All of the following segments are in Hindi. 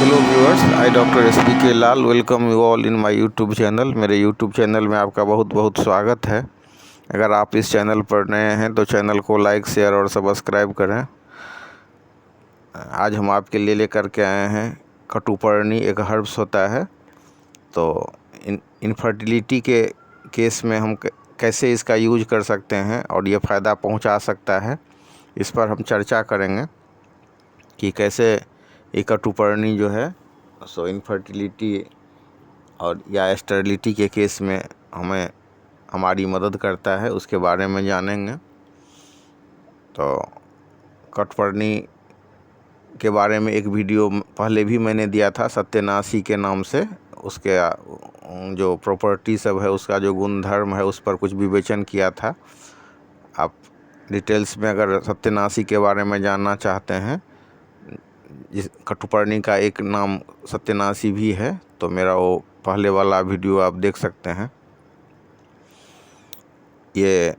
Hello viewers, I doctor S B K Lal welcome you all in my YouTube channel. मेरे यूट्यूब चैनल में आपका बहुत बहुत स्वागत है। अगर आप इस चैनल पर नए हैं तो चैनल को लाइक, शेयर और सब्सक्राइब करें। आज हम आपके लिए लेकर के आए हैं कटुपर्णी। एक हर्ब्स होता है, तो इनफर्टिलिटी के केस में हम कैसे इसका यूज कर सकते हैं और ये फ़ायदा पहुंचा सकता है, इस पर हम चर्चा करेंगे कि कैसे ये कटुपर्णी जो है सो इनफर्टिलिटी और या स्टेरिलिटी के केस में हमारी मदद करता है, उसके बारे में जानेंगे। तो कटुपर्णी के बारे में एक वीडियो पहले भी मैंने दिया था सत्यनाशी के नाम से। उसके जो प्रॉपर्टी सब है, उसका जो गुणधर्म है, उस पर कुछ विवेचन किया था। आप डिटेल्स में अगर सत्यनाशी के बारे में जानना चाहते हैं, जिस कटुपर्णी का एक नाम सत्यनाशी भी है, तो मेरा वो पहले वाला वीडियो आप देख सकते हैं। ये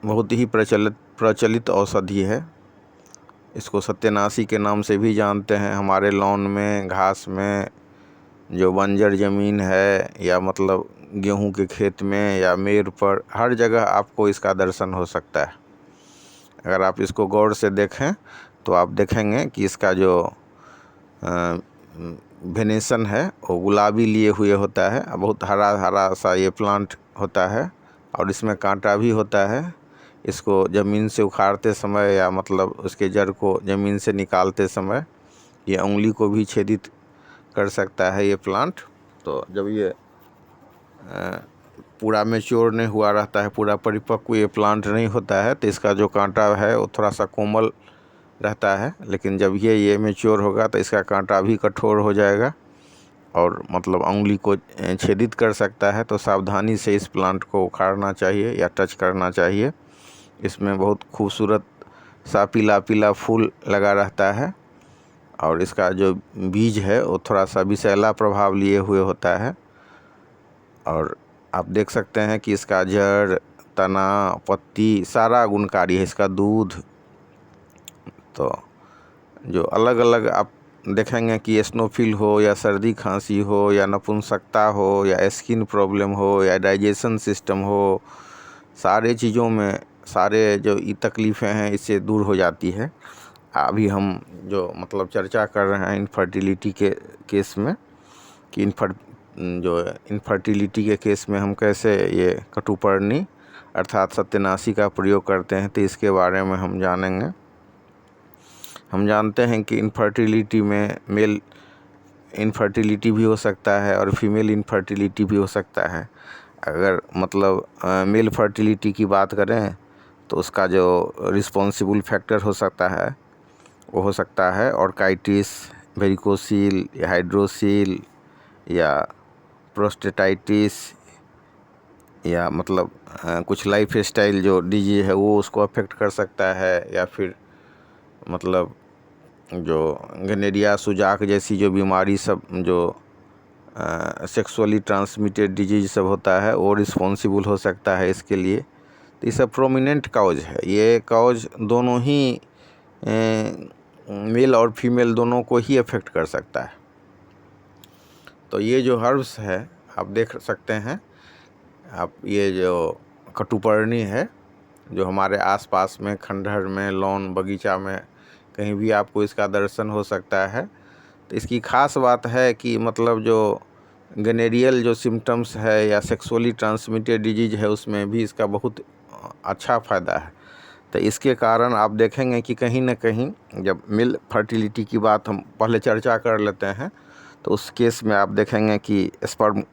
बहुत ही प्रचलित औषधि है। इसको सत्यनाशी के नाम से भी जानते हैं। हमारे लॉन में, घास में, जो बंजर ज़मीन है या मतलब गेहूं के खेत में या मेड़ पर, हर जगह आपको इसका दर्शन हो सकता है। अगर आप इसको गौर से देखें तो आप देखेंगे कि इसका जो वेनेशन है वो गुलाबी लिए हुए होता है। बहुत हरा हरा सा ये प्लांट होता है और इसमें कांटा भी होता है। इसको ज़मीन से उखाड़ते समय या मतलब उसके जड़ को ज़मीन से निकालते समय ये उंगली को भी छेदित कर सकता है ये प्लांट। तो जब ये पूरा मैच्योर नहीं हुआ रहता है, पूरा परिपक्व ये प्लांट नहीं होता है, तो इसका जो कांटा है वो थोड़ा सा कोमल रहता है। लेकिन जब ये मैच्योर होगा तो इसका कांटा भी कठोर हो जाएगा और मतलब उंगली को छेदित कर सकता है। तो सावधानी से इस प्लांट को उखाड़ना चाहिए या टच करना चाहिए। इसमें बहुत खूबसूरत सा पीला पीला फूल लगा रहता है और इसका जो बीज है वो थोड़ा सा विषैला प्रभाव लिए हुए होता है। और आप देख सकते हैं कि इसका जड़, तना, पत्ती सारा गुणकारी है। इसका दूध, तो जो अलग अलग आप देखेंगे कि स्नोफिल हो या सर्दी खांसी हो या नपुंसकता हो या स्किन प्रॉब्लम हो या डाइजेशन सिस्टम हो, सारे चीज़ों में सारे जो ये तकलीफ़ें हैं इससे दूर हो जाती है। अभी हम जो मतलब चर्चा कर रहे हैं इनफर्टिलिटी के केस में कि इनफर्टिलिटी के केस में हम कैसे ये कटुपर्णी अर्थात सत्यनाशी का प्रयोग करते हैं, तो इसके बारे में हम जानेंगे। हम जानते हैं कि इनफर्टिलिटी में मेल इनफर्टिलिटी भी हो सकता है और फीमेल इनफर्टिलिटी भी हो सकता है। अगर मतलब मेल फर्टिलिटी की बात करें तो उसका जो रिस्पॉन्सिबल फैक्टर हो सकता है वो हो सकता है ऑर्काइटिस, वेरिकोसील या हाइड्रोसील या प्रोस्टेटाइटिस या मतलब कुछ लाइफ स्टाइल जो डिजीज है वो उसको अफेक्ट कर सकता है, या फिर मतलब जो गनेरिया सुजाक जैसी जो बीमारी सब जो सेक्सुअली ट्रांसमिटेड डिजीज सब होता है वो रिस्पॉन्सिबल हो सकता है इसके लिए। तो ये सब प्रोमिनेंट काउज है। ये काउज दोनों ही मेल और फीमेल दोनों को ही अफेक्ट कर सकता है। तो ये जो हर्ब्स है आप देख सकते हैं, आप ये जो कटुपर्णी है जो हमारे आसपास में खंडहर में, लॉन, बगीचा में कहीं भी आपको इसका दर्शन हो सकता है। तो इसकी ख़ास बात है कि मतलब जो गनेरियल जो सिम्टम्स है या सेक्सुअली ट्रांसमिटेड डिजीज है उसमें भी इसका बहुत अच्छा फ़ायदा है। तो इसके कारण आप देखेंगे कि कहीं ना कहीं जब मेल फर्टिलिटी की बात हम पहले चर्चा कर लेते हैं, तो उस केस में आप देखेंगे कि स्पर्म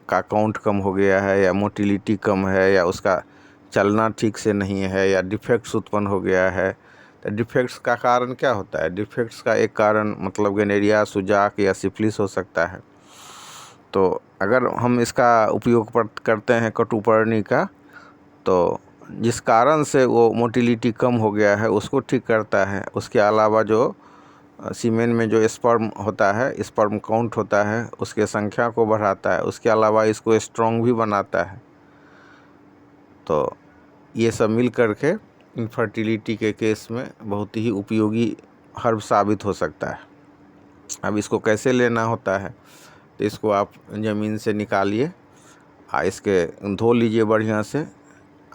का काउंट कम हो गया है या मोटिलिटी कम है या उसका चलना ठीक से नहीं है या डिफेक्ट्स उत्पन्न हो गया है। तो डिफेक्ट्स का कारण क्या होता है? डिफेक्ट्स का एक कारण मतलब गनेरिया, सुजाक या सिफिलिस हो सकता है। तो अगर हम इसका उपयोग करते हैं कटुपर्णी का, तो जिस कारण से वो मोटिलिटी कम हो गया है उसको ठीक करता है। उसके अलावा जो सीमेन में जो स्पर्म होता है, स्पर्म काउंट होता है, उसके संख्या को बढ़ाता है। उसके अलावा इसको स्ट्रॉन्ग भी बनाता है। तो ये सब मिल करके इनफर्टिलिटी के केस में बहुत ही उपयोगी हर्ब साबित हो सकता है। अब इसको कैसे लेना होता है, तो इसको आप ज़मीन से निकालिए, इसके धो लीजिए बढ़िया से,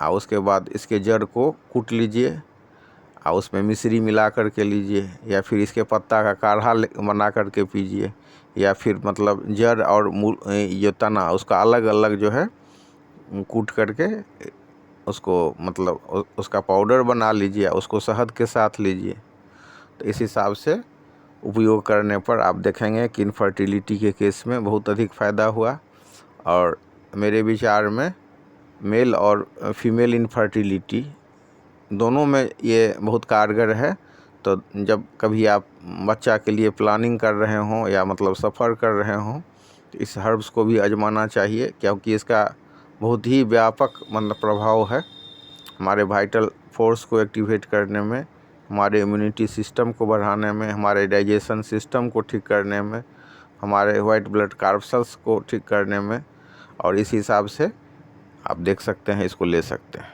उसके बाद इसके जड़ को कूट लीजिए, उसमें मिश्री मिला करके लीजिए, या फिर इसके पत्ता का काढ़ा बना करके पीजिए, या फिर मतलब जड़ और मूल ये तना उसका अलग अलग जो है कूट करके उसको मतलब उसका पाउडर बना लीजिए, उसको शहद के साथ लीजिए। तो इस हिसाब से उपयोग करने पर आप देखेंगे कि इनफर्टिलिटी के केस में बहुत अधिक फ़ायदा हुआ। और मेरे विचार में मेल और फीमेल इनफर्टिलिटी दोनों में ये बहुत कारगर है। तो जब कभी आप बच्चा के लिए प्लानिंग कर रहे हों या मतलब सफ़र कर रहे हों, तो इस हर्ब्स को भी आजमाना चाहिए, क्योंकि इसका बहुत ही व्यापक मतलब प्रभाव है हमारे वाइटल फोर्स को एक्टिवेट करने में, हमारे इम्यूनिटी सिस्टम को बढ़ाने में, हमारे डाइजेशन सिस्टम को ठीक करने में, हमारे वाइट ब्लड कार्पल्स को ठीक करने में। और इस हिसाब से आप देख सकते हैं, इसको ले सकते हैं।